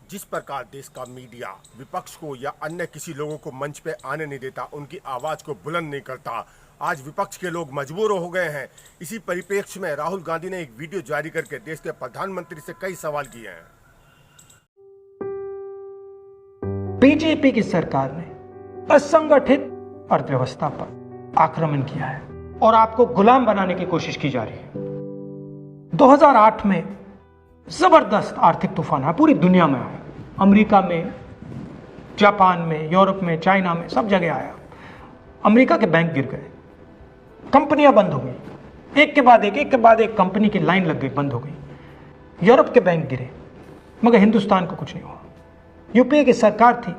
जिस प्रकार देश का मीडिया विपक्ष को या अन्य किसी लोगों को मंच पे आने नहीं देता, उनकी आवाज को बुलंद नहीं करता, आज विपक्ष के लोग मजबूर हो गए हैं। इसी परिप्रेक्ष्य में राहुल गांधी ने एक वीडियो जारी करके देश के प्रधानमंत्री से कई सवाल किए हैं। बीजेपी की सरकार ने असंगठित अर्थव्यवस्था पर आक्रमण किया है और आपको गुलाम बनाने की कोशिश की जा रही है। 2008 में जबरदस्त आर्थिक तूफान आया, पूरी दुनिया में आया, अमेरिका में, जापान में, यूरोप में, चाइना में, सब जगह आया। अमेरिका के बैंक गिर गए, कंपनियां बंद हो गई, एक के बाद एक कंपनी की लाइन लग गई, बंद हो गई। यूरोप के बैंक गिरे, मगर हिंदुस्तान को कुछ नहीं हुआ। यूपीए की सरकार थी,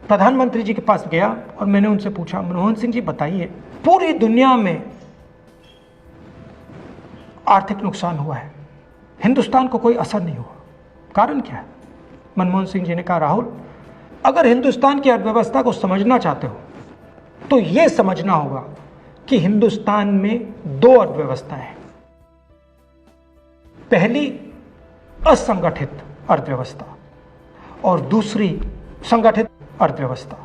प्रधानमंत्री जी के पास गया और मैंने उनसे पूछा, मनमोहन सिंह जी बताइए, पूरी दुनिया में आर्थिक नुकसान हुआ है, हिंदुस्तान को कोई असर नहीं हुआ, कारण क्या है? मनमोहन सिंह जी ने कहा, राहुल, अगर हिंदुस्तान की अर्थव्यवस्था को समझना चाहते हो तो यह समझना होगा कि हिंदुस्तान में दो अर्थव्यवस्थाएं हैं। पहली असंगठित अर्थव्यवस्था और दूसरी संगठित अर्थव्यवस्था।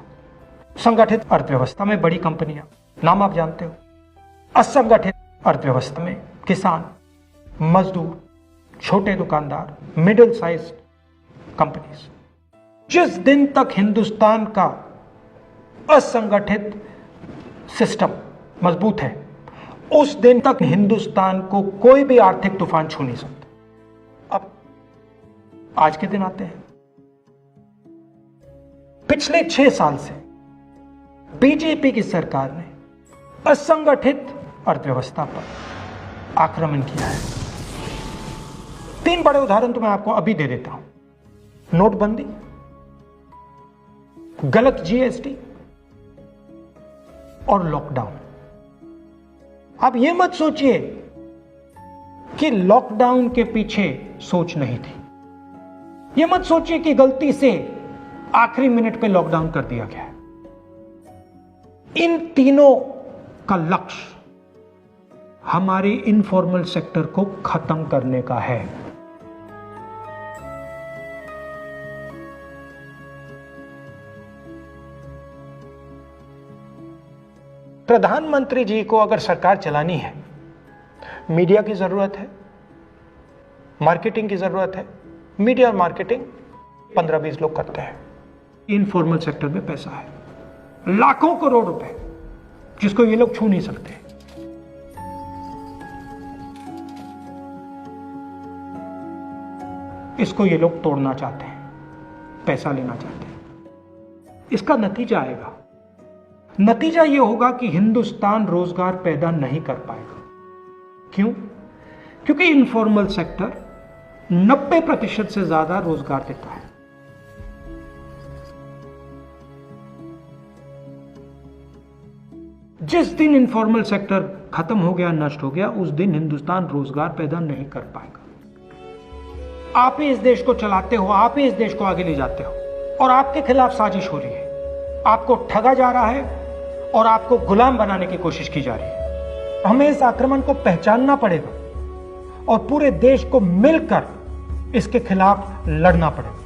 संगठित अर्थव्यवस्था में बड़ी कंपनियां, नाम आप जानते हो। असंगठित अर्थव्यवस्था में किसान, मजदूर, छोटे दुकानदार, मिडिल साइज कंपनीज। जिस दिन तक हिंदुस्तान का असंगठित सिस्टम मजबूत है, उस दिन तक हिंदुस्तान को कोई भी आर्थिक तूफान छू नहीं सकता। अब आज के दिन आते हैं। पिछले 6 साल से बीजेपी की सरकार ने असंगठित अर्थव्यवस्था पर आक्रमण किया है। 3 बड़े उदाहरण तो मैं आपको अभी दे देता हूं। नोटबंदी, गलत जीएसटी और लॉकडाउन। आप यह मत सोचिए कि लॉकडाउन के पीछे सोच नहीं थी। यह मत सोचिए कि गलती से आखिरी मिनट पे लॉकडाउन कर दिया गया है। इन तीनों का लक्ष्य हमारे इनफॉर्मल सेक्टर को खत्म करने का है। प्रधानमंत्री जी को अगर सरकार चलानी है, मीडिया की जरूरत है, मार्केटिंग की जरूरत है। मीडिया और मार्केटिंग 15-20 लोग करते हैं। इनफॉर्मल सेक्टर में पैसा है, लाखों करोड़ रुपए, जिसको ये लोग छू नहीं सकते। इसको ये लोग तोड़ना चाहते हैं, पैसा लेना चाहते हैं। इसका नतीजा आएगा। नतीजा यह होगा कि हिंदुस्तान रोजगार पैदा नहीं कर पाएगा। क्यों? क्योंकि इनफॉर्मल सेक्टर 90% से ज्यादा रोजगार देता है। जिस दिन इनफॉर्मल सेक्टर खत्म हो गया, नष्ट हो गया, उस दिन हिंदुस्तान रोजगार पैदा नहीं कर पाएगा। आप ही इस देश को चलाते हो, आप ही इस देश को आगे ले जाते हो, और आपके खिलाफ साजिश हो रही है। आपको ठगा जा रहा है और आपको गुलाम बनाने की कोशिश की जा रही है। हमें इस आक्रमण को पहचानना पड़ेगा और पूरे देश को मिलकर इसके खिलाफ लड़ना पड़ेगा।